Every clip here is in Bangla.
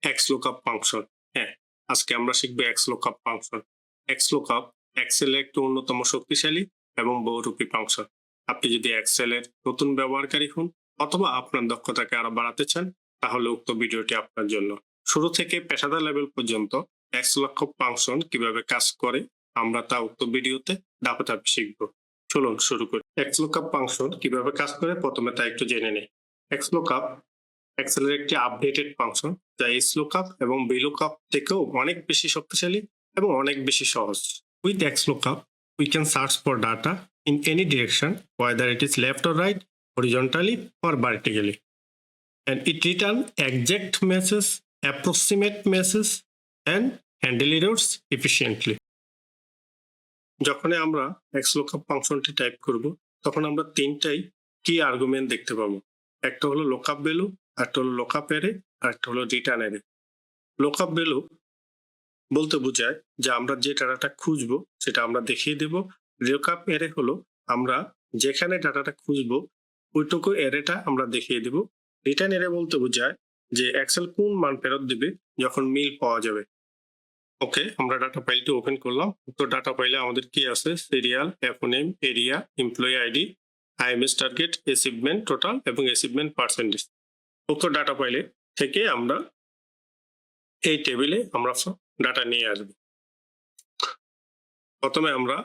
XLOOKUP function. হ্যাঁ, আজকে আমরা শিখব XLOOKUP ফাংশন। XLOOKUP এক্সেল এর একটি অন্যতম শক্তিশালী এবং বহুরূপী ফাংশন। আপনি যদি এক্সেল এর নতুন ব্যবহারকারী হন অথবা আপনার দক্ষতাকে আরো বাড়াতে চান, তাহলে উক্ত ভিডিওটি আপনার জন্য। শুরু থেকে পেশাদার লেভেল পর্যন্ত XLOOKUP ফাংশন কিভাবে কাজ করে আমরা তা উক্ত ভিডিওতে ধাপে ধাপে শিখব। চলুন শুরু করি। XLOOKUP ফাংশন কিভাবে কাজ করে প্রথমে তা একটু জেনে নিই। XLOOKUP এক্সেল এর একটি আপডেটেড ফাংশন যা XLOOKUP এবং VLOOKUP থেকেও অনেক বেশি শক্তিশালী এবং অনেক বেশি সহজ। With XLOOKUP, we can search for data in any direction, whether it is left or right, horizontally or vertically. And it returns exact matches, approximate matches, and handle errors efficiently. যখন আমরা XLOOKUP ফাংশনটি টাইপ করব, তখন আমরা তিনটাই কি আর্গুমেন্ট দেখতে পাবো। একটা হলো lookup ভ্যালু, একটা হলো lookup array, আর একটা হলো রিটার্ন array। lookup ভ্যালু বলতে বোঝায় যে আমরা যে ডাটাটা খুঁজবো সেটা আমরা দেখিয়ে দেব। lookup array হলো আমরা যেখানে ডাটাটা খুঁজবো ওইটুকু অ্যারেটা আমরা দেখিয়ে দেব। রিটার্ন array বলতে বোঝায় যে এক্সেল কোন মান ফেরত দিবে যখন মিল পাওয়া যাবে। ওকে, আমরা ডাটা ফাইলটি ওপেন করলাম। তো ডাটা ফাইলে আমাদের কি আছে? Serial, FO name, area, employee ID, IMS target, achievement total এবং অ্যাচিভমেন্ট পার্সেন্টেজ। উক্ত ডাটা ফাইলে থেকে আমরা এই টেবিলে আমরা ডাটা নিয়ে আসব। প্রথমে আমরা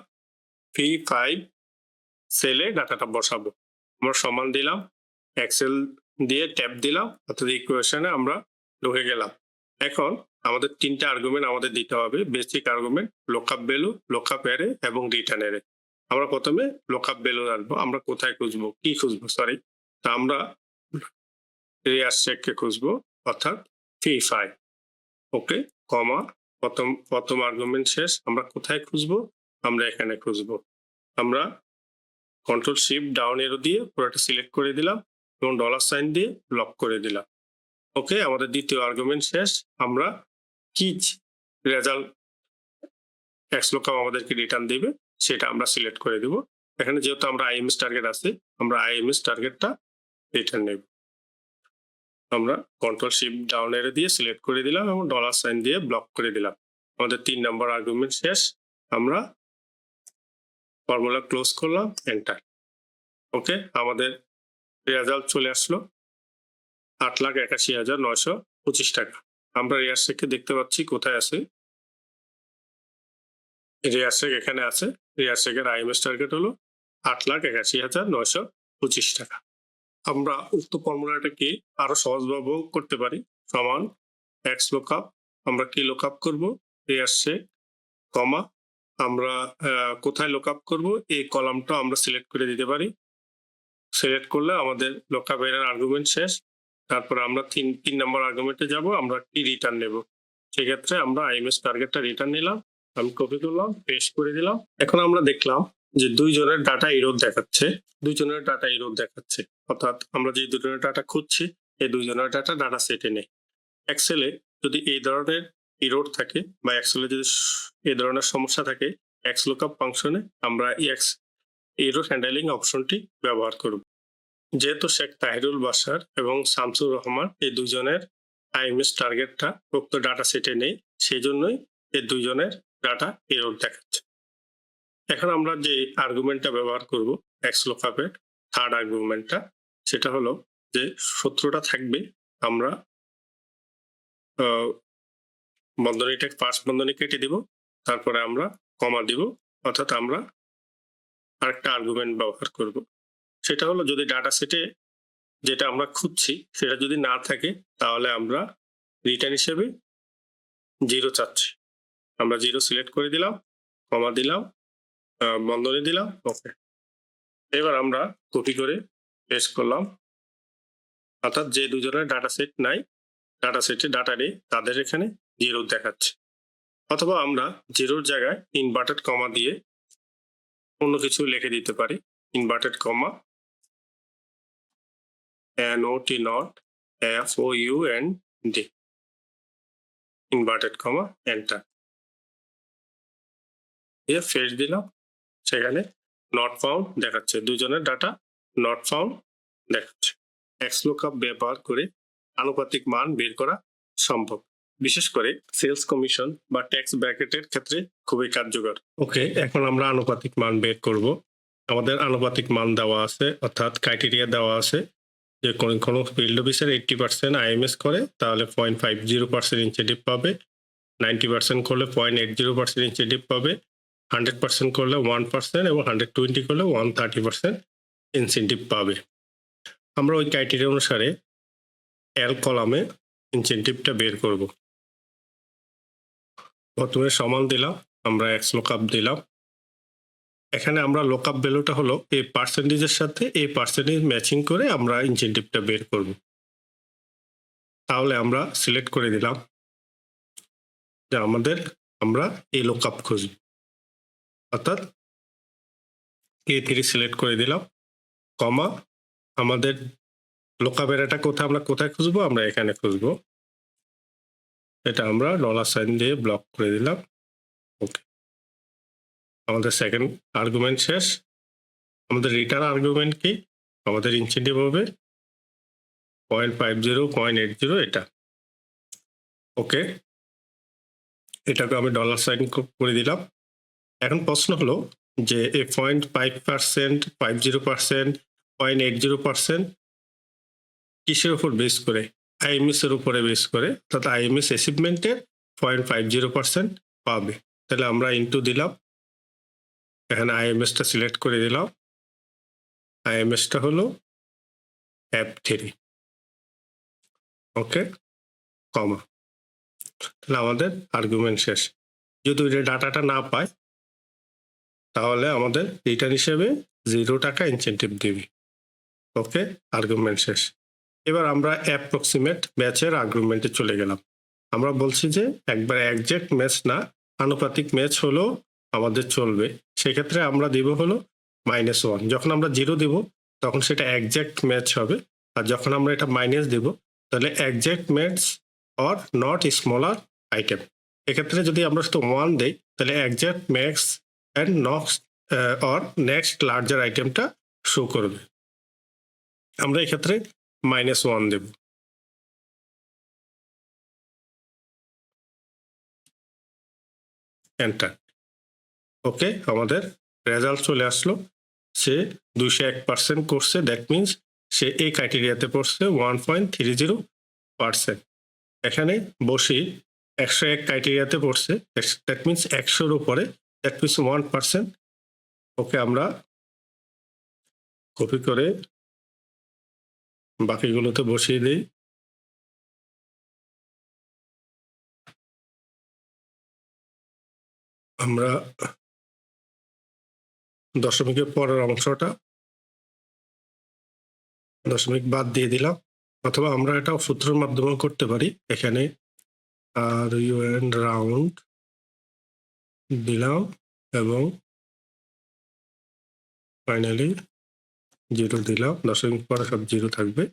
V5 সেলে ডাটাটা বসাবো। আমরা সমান দিলাম, এক্সেল দিয়ে ট্যাব দিলাম, অর্থাৎ ইকুয়েশনে আমরা ঢুকে গেলাম। এখন আমাদের তিনটা আর্গুমেন্ট আমাদের দিতে হবে। Basic argument, lookup value, lookup array এবং রিটার্ন array। আমরা প্রথমে lookup ভ্যালু রাখবো। আমরা কোথায় খুঁজবো, কি খুঁজবো, সরি, তা আমরা রিয়ার চেককে খুঁজবো, অর্থাৎ V5। ওকে, কমা, প্রথম আর্গুমেন্ট শেষ। আমরা কোথায় খুঁজবো? আমরা এখানে খুঁজবো। আমরা কন্ট্রোল শিফট ডাউন এরো দিয়ে পুরোটা সিলেক্ট করে দিলাম এবং ডলার সাইন দিয়ে লক করে দিলাম। ওকে, আমাদের দ্বিতীয় আর্গুমেন্ট শেষ। আমরা কি রেজাল্ট XLOOKUP আমাদেরকে রিটার্ন দিবে সেটা আমরা সিলেক্ট করে দিব। এখানে যেহেতু আমরা আইএমএস টার্গেট আছে, আমরা আইএমএস টার্গেটটা রিটার্ন নেব। আমরা কন্ট্রোল শিফট ডাউন এরো দিয়ে সিলেক্ট করে দিলাম এবং ডলার সাইন দিয়ে ব্লক করে দিলাম। আমাদের 3 নম্বর আর্গুমেন্ট শেষ। আমরা ফর্মুলা ক্লোজ করলাম, এন্টার। ওকে, আমাদের রেজাল্ট চলে আসলো 8,81,925 টাকা। আমরা রিয়ার চেকে দেখতে পাচ্ছি কোথায় আছে। রিয়ার চেক এখানে আছে। রিয়ার চেকের আইএমএস টার্গেট হলো 8,81,925 টাকা। আমরা উক্ত ফর্মুলাটাকে আরো সহজভাবেও করতে পারি। সমান XLOOKUP, আমরা কি লুকআপ করব? রিয়ার চেক, কমা, আমরা কোথায় লুকআপ করব এই কলামটা আমরা সিলেক্ট করে দিতে পারি। সিলেক্ট করলে আমাদের lookup এর আর্গুমেন্ট শেষ। তারপর আমরা তিন নম্বর আর্গুমেন্টে যাব, আমরা কি রিটার্ন নেব। সেক্ষেত্রে আমরা আইএমএস টার্গেটটা রিটার্ন নিলাম, আমি কপি করলাম, পেস্ট করে দিলাম। এখন আমরা দেখলাম যে দুইজনের ডাটা এরর দেখাচ্ছে, অর্থাৎ আমরা যে দুজনের ডাটা খুঁজছি এই দুইজনের ডাটা সেটে নেই। এক্সেলে যদি এই ধরনের এরর থাকে বা এক্সেলে যদি এই ধরনের সমস্যা থাকে, XLOOKUP ফাংশনে আমরা এরর হ্যান্ডেলিং অপশনটি ব্যবহার করব। যেহেতু শেখ তাহিরুল বাশার এবং শামসুর রহমান এই দুজনের আইএমএস টার্গেটটা উক্ত ডাটা সেটে নেই, সেই জন্যই এই দুজনের ডাটা এরর দেখাচ্ছে। এখন আমরা যে আর্গুমেন্টটা ব্যবহার করব XLOOKUP এর থার্ড আর্গুমেন্টটা, সেটা হলো যে সূত্রটা থাকবে, আমরা বন্ধনীটা ফার্স্ট বন্ধনী কেটে দিব, তারপরে আমরা কমা দিব, অর্থাৎ আমরা আরেকটা আর্গুমেন্ট ব্যবহার করব। সেটা হলো যদি ডাটা সেটে যেটা আমরা খুঁজছি সেটা যদি না থাকে তাহলে আমরা রিটার্ন হিসেবে 0 চাচ্ছি। আমরা 0 সিলেক্ট করে দিলাম, কমা দিলাম, বন্ধনী দিলাম। ওকে, এবার আমরা কপি করে পেস্ট করলাম, অর্থাৎ যে দুজনের ডাটা সেট নাই, ডাটা সেটে ডাটা নেই, তাদের এখানে 0 দেখাচ্ছে। অথবা আমরা 0-র জায়গায় ইনভার্টেড কমা দিয়ে অন্য কিছু লিখে দিতে পারি। Inverted comma, NOT not FOUND, inverted comma, enter দিয়ে ফেস দিলাম। সেখানে নট ফাউন্ড দেখাচ্ছে, দুজনের ডাটা নট ফাউন্ড দেখাচ্ছে। XLOOKUP ব্যবহার করে আনুপাতিক মান বের করা সম্ভব, বিশেষ করে সেলস কমিশন বা ট্যাক্স ব্র্যাকেটের ক্ষেত্রে খুবই কার্যকর। ওকে, এখন আমরা আনুপাতিক মান বের করব। আমাদের আনুপাতিক মান দেওয়া আছে, অর্থাৎ ক্রাইটেরিয়া দেওয়া আছে যে কোনো ফিল্ড অফিসার 80% আইএমএস করে তাহলে 0.50% ইনসেন্টিভ পাবে, 90% করলে 0.80% ইনসেন্টিভ পাবে, 100% করলে 1% এবং 120 করলে 130% ইনসেন্টিভ পাবে। আমরা ওই ক্রাইটেরিয়া অনুসারে এল কলামে ইনসেন্টিভটা বের করব। প্রথমে সমান দিলাম, আমরা XLOOKUP দিলাম। এখানে আমরা লুকআপ ভ্যালুটা হলো এই পার্সেন্টেজের সাথে এই পার্সেন্টেজ ম্যাচিং করে আমরা ইনসেন্টিভটা বের করব। তাহলে আমরা সিলেক্ট করে দিলাম যে আমরা এই লুকআপ খুঁজব, অর্থাৎ A3 সিলেক্ট করে দিলাম, কমা আমাদের লুকআপের এটা আমরা কোথায় খুঁজবো, আমরা এখানে খুঁজবো। এটা আমরা $সাইন দিয়ে ব্লক করে দিলাম। ওকে, আমাদের সেকেন্ড আর্গুমেন্ট শেষ। আমাদের রিটার্ন আর্গুমেন্ট কি? আমাদের ইনসেন্টিভ হবে 0.50, 0.80 এটা। ওকে, এটাকে আমি $সাইন করে দিলাম। এখন প্রশ্ন হলো যে এই 0.5%, 50%, 0.80% কিসের উপর বেস করে? আইএমএস এর উপরে বেস করে, অর্থাৎ আইএমএস অ্যাচিভমেন্টের 0.50% পাবে। তাহলে আমরা ইনটু দিলাম, এখানে আইএমএসটা সিলেক্ট করে দিলাম। আইএমএসটা হলো F3। ওকে, কমা, তাহলে আমাদের আর্গুমেন্ট শেষ। যদি ওই ডাটাটা না পায় তাহলে আমাদের রিটার্ন হিসেবে $0 ইনসেন্টিভ দিবে। ওকে, আর্গুমেন্ট শেষ। এবার আমরা অ্যাপ্রক্সিমেট ম্যাচের আর্গুমেন্টে চলে গেলাম। আমরা বলছি যে একবার একজ্যাক্ট ম্যাচ না, আনুপাতিক ম্যাচ হলো আমাদের চলবে। সেক্ষেত্রে আমরা দিব হলো -1। যখন আমরা 0 দিব তখন সেটা একজ্যাক্ট ম্যাচ হবে, আর যখন আমরা এটা মাইনাস দিব তাহলে exact match or not smaller item. এক্ষেত্রে যদি আমরা শুধু 1 দেই তাহলে exact match and next or next larger আইটেমটা শো করবে। আমরা এক্ষেত্রে -1 দেব। এন্টার। ওকে, আমাদের রেজাল্ট চলে আসলো। সে 201% করছে, দ্যাট মিনস সে এই ক্রাইটেরিয়াতে পড়ছে 1.30%। এখানে বসি 101 ক্রাইটেরিয়াতে পড়ছে, দ্যাট মিনস 100-র উপরে, দ্যাট মিনস 1%। ওকে, আমরা কপি করে বাকিগুলোতে বসিয়ে দিই। আমরা দশমিকের পরের অংশটা দশমিক বাদ দিয়ে দিলাম, অথবা আমরা এটা সূত্রের মাধ্যমে করতে পারি। এখানে রাউন্ড দিলাম এবং ফাইনালি 0 দিলাম, দশমিক পরে সব 0 থাকবে।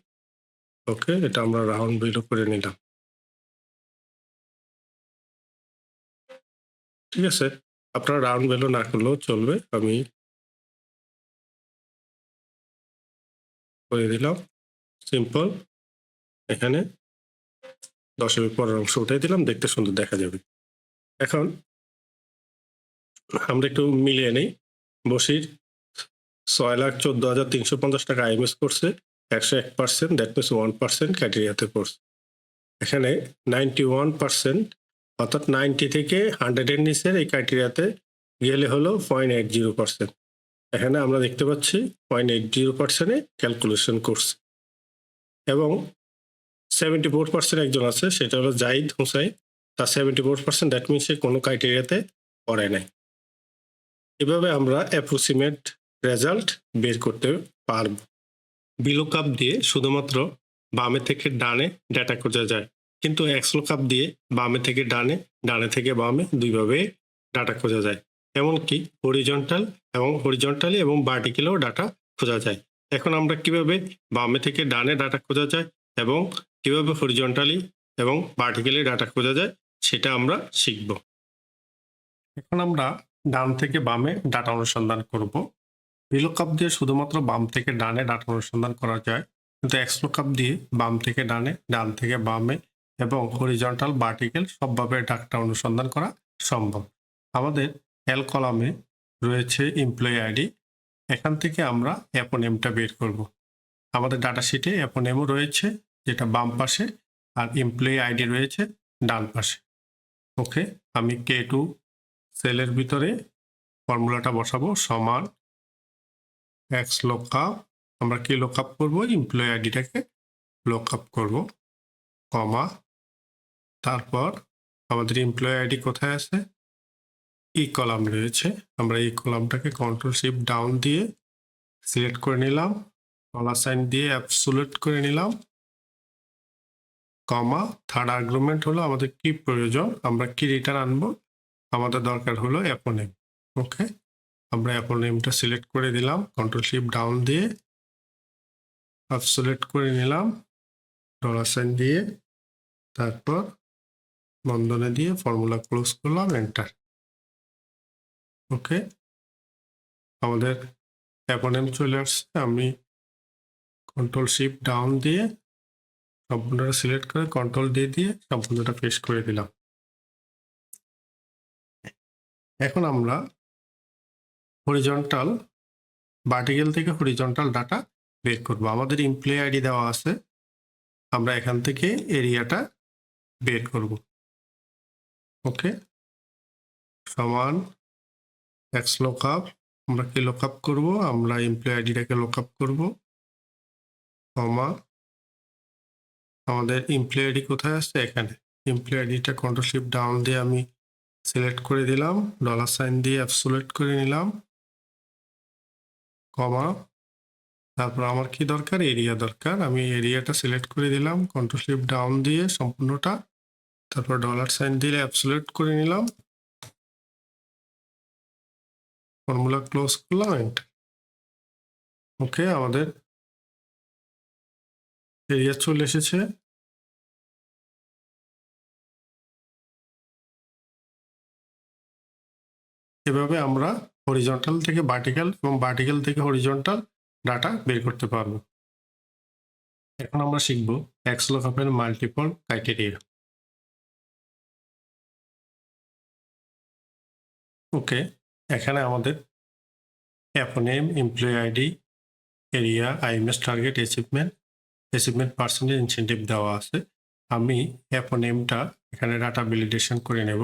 ওকে, এটা আমরা রাউন্ড ভ্যালু করে নিলাম। ঠিক আছে, আপনারা রাউন্ড ভ্যালু না করলেও চলবে, আমি করে দিলাম সিম্পল। এখানে দশমিক পরের অংশ উঠাই দিলাম, দেখতে সুন্দর দেখা যাবে। এখন আমরা একটু মিলিয়ে নেই। বসির 6,14,350 টাকা আইএমএস করছে, 101%, দ্যাট মিনস 1% ক্রাইটেরিয়াতে পড়ছে। এখানে 91%, অর্থাৎ 90 থেকে 100-এর নিচের এই ক্রাইটেরিয়াতে গেলে হলো 0.80%। এখানে আমরা দেখতে পাচ্ছি 0.80%-এ ক্যালকুলেশন করছে। এবং 74% একজন আছে, সেটা হলো জাহিদ হুসাইন, তার 74%, দ্যাট মিনস সে কোনো ক্রাইটেরিয়াতে পড়ে নাই। এভাবে আমরা অ্যাপ্রক্সিমেট রেজাল্ট বের করতে পারব। VLOOKUP দিয়ে শুধুমাত্র বামে থেকে ডানে ডাটা খোঁজা যায়, কিন্তু XLOOKUP দিয়ে বামে থেকে ডানে, ডানে থেকে বামে দুইভাবে ডাটা খোঁজা যায়। এমনকি হরিজন্টালি এবং ভার্টিক্যালেও ডাটা খোঁজা যায়। এখন আমরা কিভাবে বামে থেকে ডানে ডাটা খোঁজা যায় এবং কিভাবে হরিজন্টালি এবং ভার্টিক্যালি ডাটা খোঁজা যায় সেটা আমরা শিখব। এখন আমরা ডান থেকে বামে ডাটা অনুসন্ধান করব। VLOOKUP দিয়ে শুধুমাত্র বাম থেকে ডানে ডাটা অনুসন্ধান করা যায়, কিন্তু XLOOKUP দিয়ে বাম থেকে ডানে, ডান থেকে বামে এবং হরিজন্টাল ভার্টিক্যাল সবভাবে ডাটা অনুসন্ধান করা সম্ভব। আমাদের এল কলামে রয়েছে এমপ্লয়ি আইডি, এখান থেকে আমরা অ্যাপোনেমটা বের করব। আমাদের ডাটা শিটে অ্যাপোনেমও রয়েছে যেটা বাম পাশে, আর এমপ্লয়ি আইডি রয়েছে ডান পাশে। ওকে, আমি K2 সেলের ভিতরে ফর্মুলাটা বসাবো, সমান XLOOKUP, আমরা কি লুকআপ করব, এমপ্লয়ি আইডিটাকে লুকআপ করব, কমা, তারপর আমাদের এমপ্লয়ি আইডি কোথায় আছে, ই কলাম রয়েছে, আমরা এই কলামটাকে কন্ট্রোল শিফট ডাউন দিয়ে সিলেক্ট করে নিলাম, ডলার সাইন দিয়ে অ্যাবসোলিউট করে নিলাম, কমা, থার্ড আর্গুমেন্ট হলো আমাদের কি প্রয়োজন, আমরা কি রিটার্ন আনবো, আমাদের দরকার হলো অ্যাপোনেম। ওকে, আমরা অ্যাপোনেমটা সিলেক্ট করে দিলাম, কন্ট্রোল শিফট ডাউন দিয়ে অ্যাবসোলিউট করে নিলাম, ডলার সাইন দিয়ে, তারপর বন্ধনে দিয়ে ফর্মুলা ক্লোজ করলাম, এন্টার। ওকে, আমাদের অ্যাপোনেম চলে আসছে। আমি কন্ট্রোল শিফট ডাউন দিয়ে সম্পূর্ণটা সিলেক্ট করে কন্ট্রোল দিয়ে সম্পূর্ণটা পেস্ট করে দিলাম। এখন আমরা হরিজন্টাল ভার্টিক্যাল থেকে হরিজন্টাল ডাটা বের করব। আমাদের এমপ্লয়ি আইডি দেওয়া আছে, আমরা এখান থেকে এরিয়াটা বের করব। ওকে, সমান XLOOKUP, আমরা কি লুকআপ করব, আমরা এমপ্লয়ি আইডিটাকে লুকআপ করব, কমা, আমাদের এমপ্লয়ি আইডি কোথায় আছে, এখানে। এমপ্লয়ি আইডিটা কন্ট্রোল শিফট ডাউন দিয়ে আমি সিলেক্ট করে দিলাম, ডলার সাইন দিয়ে অ্যাবসোলিউট করে নিলাম, কমা, তারপর আমার কি দরকার, এরিয়া দরকার, আমি এরিয়াটা সিলেক্ট করে দিলাম, কন্ট্রোল শিফট ডাউন দিয়ে সম্পূর্ণটা, তারপর ডলার সাইন দিয়ে অ্যাবসোলিউট করে নিলাম, ফর্মুলা ক্লোজ করলাম, এন্টার। ওকে, আমাদের এরিয়া চলে এসেছে। এভাবে আমরা হরিজন্টাল থেকে ভার্টিক্যাল এবং ভার্টিক্যাল থেকে হরিজন্টাল ডাটা বের করতে পারবো। এখন আমরা শিখব XLOOKUP এর মাল্টিপল ক্রাইটেরিয়া। ওকে, এখানে আমাদের app name, employee ID, area, IMS target, achievement percentage, incentive দেওয়া আছে। আমি অ্যাপোনেমটা এখানে ডাটা ভ্যালিডেশন করে নেব।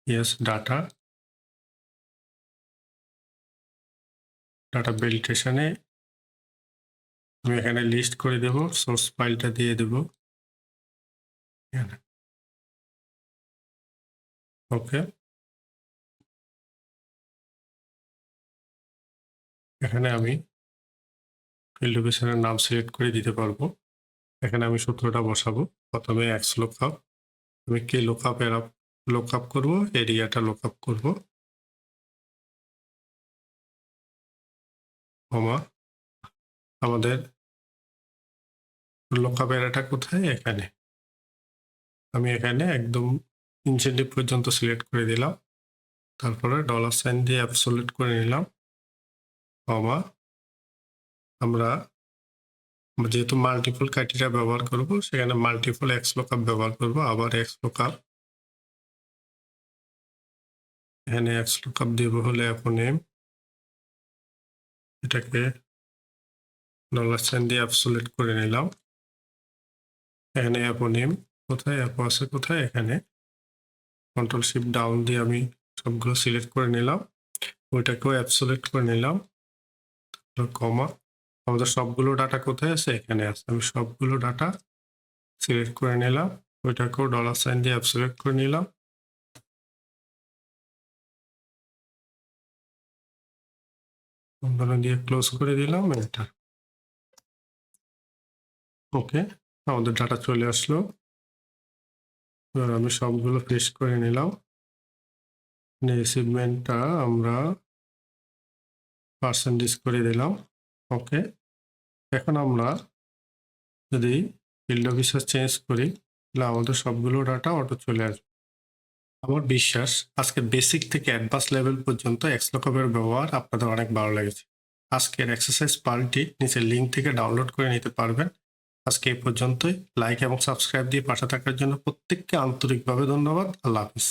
ইয়েস, ডাটা ভ্যালিডেশনে আমি এখানে লিস্ট করে দেব, সোর্স ফাইলটা দিয়ে দেব। ওকে, এখানে আমি ফিল্ড অফিসারের নাম সিলেক্ট করে দিতে পারবো। এখানে আমি সূত্রটা বসাবো। প্রথমে XLOOKUP, আমি কি লুকআপ করব, এরিয়াটা লুকআপ করব, কমা, আমাদের লুকআপ এরিয়াটা কোথায়, এখানে। আমি এখানে একদম ইনসেন্টিভ পর্যন্ত সিলেক্ট করে দিলাম, তারপরে ডলার সাইন দিয়ে অ্যাবসোলিউট করে নিলাম, কমা, আমরা যেহেতু মাল্টিপল ক্রাইটেরিয়া ব্যবহার করব, সেখানে মাল্টিপল XLOOKUP ব্যবহার করব। আবার XLOOKUP, এখানে XLOOKUP দেব হলে অ্যাপোনেম, এটাকে ডলার সাইন দিয়ে অ্যাবসোলিউট করে নিলাম। এখানে অ্যাপোনেম কোথায়, অ্যাপো আছে কোথায়, এখানে। কন্ট্রোল শিফট ডাউন দিয়ে আমি সবগুলো সিলেক্ট করে নিলাম, ওইটাকেও অ্যাবসোলিউট করে নিলাম, কমা, আমাদের সবগুলো ডাটা কোথায় আছে, এখানে আছে। আমি সবগুলো ডাটা সিলেক্ট করে নিলাম, ওইটাকেও ডলার সাইন দিয়ে অ্যাবসোলিউট করে নিলাম, বন্ধনী দিয়ে ক্লোজ করে দিলাম, এন্টার। ওকে, আমাদের ডাটা চলে আসলো। এবার আমি সবগুলো পেস্ট করে নিলাম, অ্যাচিভমেন্টটা আমরা পার্সেন্টেজ করে দিলাম। ওকে, এখন আমরা যদি ফিল্ড অফিসার চেঞ্জ করি, তাহলে আমাদের সবগুলো ডাটা অটো চলে আসবে। আমার বিশ্বাস আজকে বেসিক থেকে অ্যাডভান্স লেভেল পর্যন্ত XLOOKUP এর ব্যবহার আপনাদের অনেক ভালো লেগেছে। আজকের এক্সারসাইজ পার্টটি নিচের লিঙ্ক থেকে ডাউনলোড করে নিতে পারবেন। আজকে এই পর্যন্তই। লাইক এবং সাবস্ক্রাইব দিয়ে পাশে থাকার জন্য প্রত্যেককে আন্তরিকভাবে ধন্যবাদ। আল্লাহ হাফিজ।